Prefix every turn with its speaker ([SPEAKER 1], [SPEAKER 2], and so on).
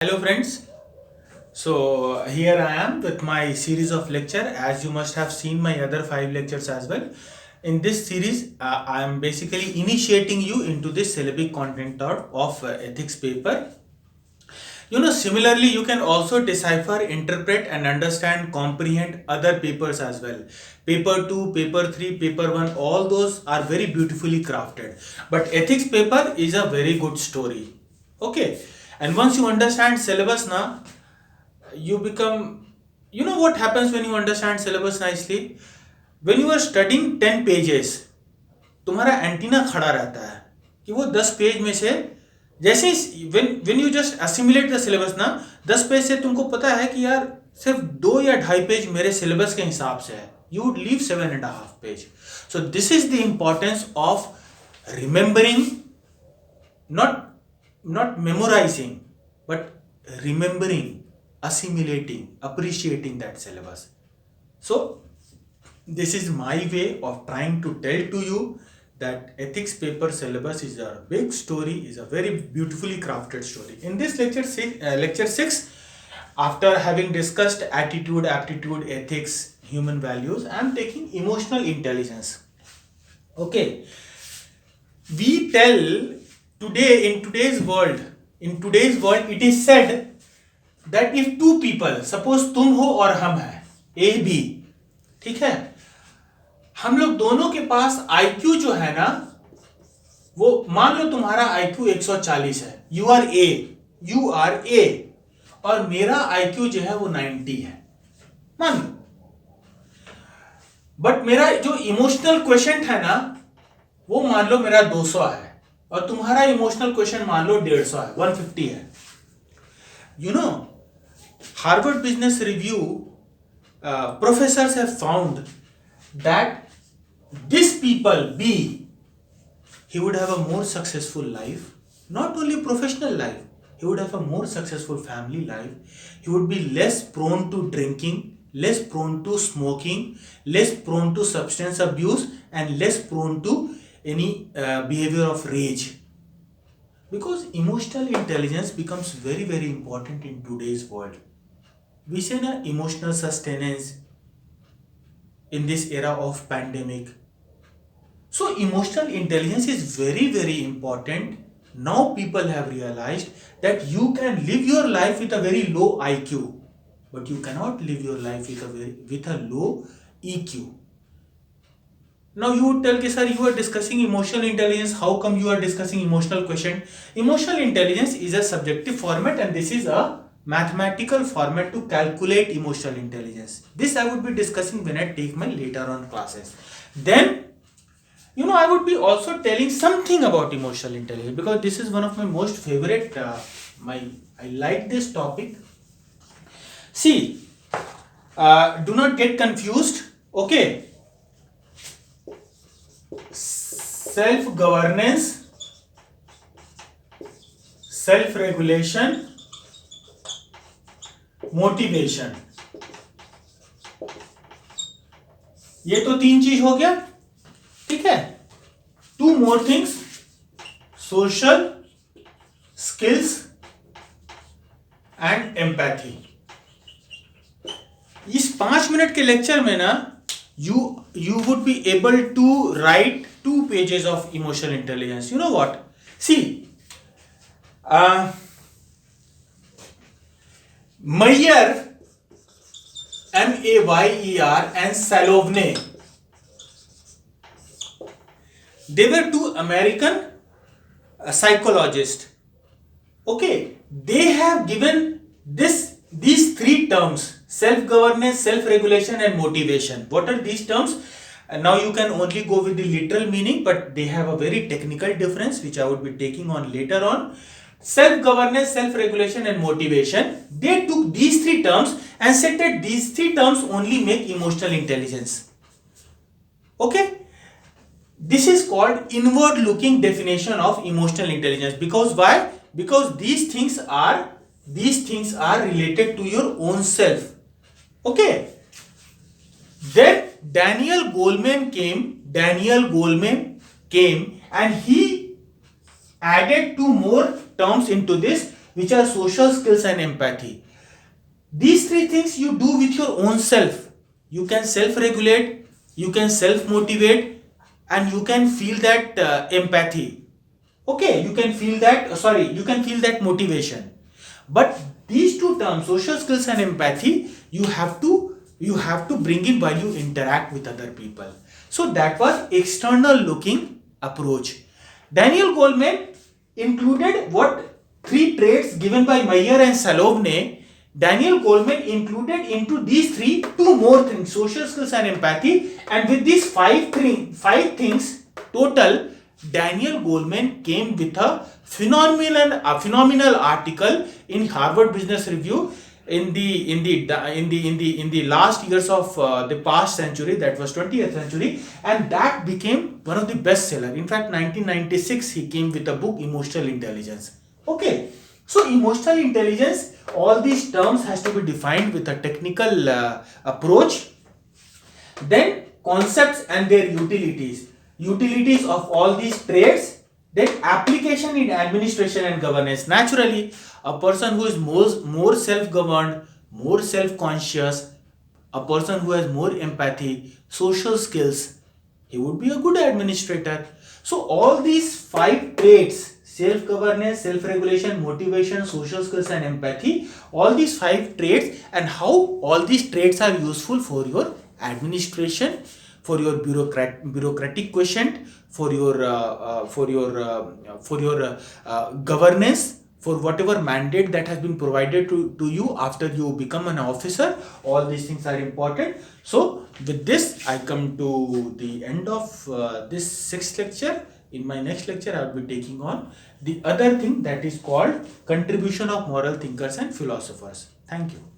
[SPEAKER 1] Hello friends. So here I am with my series of lecture. As you must have seen my other 5 lectures as well. In this series, I am basically initiating you into this syllabic content of ethics paper. Similarly, you can also decipher, interpret, and understand, comprehend other papers as well. Paper 2, paper 3, paper 1, all those are very beautifully crafted. But ethics paper is a very good story. Okay. And once you understand syllabus now, you become, what happens when you understand syllabus nicely? When you are studying 10 pages, तुम्हारा antenna खड़ा रहता है कि वो 10 page में से जैसे when you just assimilate the syllabus ना, 10 पेज से तुमको पता है कि यार सिर्फ 2 या 2.5 पेज मेरे सिलेबस के हिसाब से है, you would leave 7.5 page. So this is the importance of remembering, not memorizing, but remembering, assimilating, appreciating that syllabus. So this is my way of trying to tell to you that ethics paper syllabus is a big story, is a very beautifully crafted story. In this lecture 6, after having discussed attitude, aptitude, ethics, human values, I am taking emotional intelligence. Okay, we tell today, in today's world it is said that if two people, suppose तुम हो और हम हैं, A B, ठीक है, हम लोग दोनों के पास आईक्यू जो है ना, वो मान लो तुम्हारा आईक्यू 140 है, यू आर ए और मेरा आईक्यू जो है वो 90 है, मान लो. बट मेरा जो इमोशनल क्वेश्चन है ना, वो मान लो मेरा 200 है और तुम्हारा इमोशनल क्वेश्चन मान लो 150 है, 150 है. Harvard business review professors have found that this people B, he would have a more successful life, not only professional life, he would have a more successful family life, he would be less prone to drinking, less prone to smoking, less prone to substance abuse, and less prone to any behavior of rage, because emotional intelligence becomes very, very important in today's world. We say na, emotional sustenance in this era of pandemic. So emotional intelligence is very, very important. Now people have realized that you can live your life with a very low IQ, but you cannot live your life with a low EQ. Now you would tell, sir, you are discussing emotional intelligence, how come you are discussing emotional quotient? Emotional intelligence is a subjective format and this is a mathematical format to calculate emotional intelligence. This I would be discussing when I take my later on classes. Then I would be also telling something about emotional intelligence, because this is one of my most favorite, I like this topic. See, do not get confused. Okay, self-governance, self-regulation, motivation, ये तो 3 चीज हो गया, ठीक है. 2 more things, social skills and empathy. इस 5 minute के lecture में ना, you would be able to write 2 pages of emotional intelligence. You know what? See, Mayer, Mayer, and Salovey, they were 2 American psychologists. Okay, they have given these 3 terms: self-governance, self-regulation, and motivation. What are these terms? Now you can only go with the literal meaning, but they have a very technical difference which I would be taking on later on. Self-governance, self-regulation, and motivation, they took these 3 terms and said that these 3 terms only make emotional intelligence. Okay, this is called inward looking definition of emotional intelligence. Because why? Because these things are related to your own self. Okay, then Daniel Goleman came and he added 2 more terms into this, which are social skills and empathy. These three things you do with your own self. You can self-regulate, you can self-motivate, and you can feel that empathy. Okay, you can feel that, you can feel that motivation. But these two terms, social skills and empathy, you have to bring in while you interact with other people. So that was external looking approach. Daniel Goleman included what three traits given by Meyer and Salovne. Daniel Goleman included into these two more things, social skills and empathy, and with these five things total, Daniel Goleman came with a phenomenal article in Harvard Business Review in the last years of the past century, that was 20th century, and that became one of the bestseller. In fact, 1996 he came with a book, Emotional Intelligence. Okay, so emotional intelligence, all these terms has to be defined with a technical approach. Then concepts and their utilities of all these traits. Then application in administration and governance. Naturally, a person who is more self-governed, more self-conscious, a person who has more empathy, social skills, he would be a good administrator. So all these five traits, self-governance, self-regulation, motivation, social skills and empathy, all these five traits, and how all these traits are useful for your administration, for your bureaucratic quotient, for your governance, for whatever mandate that has been provided to you after you become an officer. All these things are important. So with this, I come to the end of this sixth lecture. In my next lecture, I will be taking on the other thing, that is called contribution of moral thinkers and philosophers. Thank you.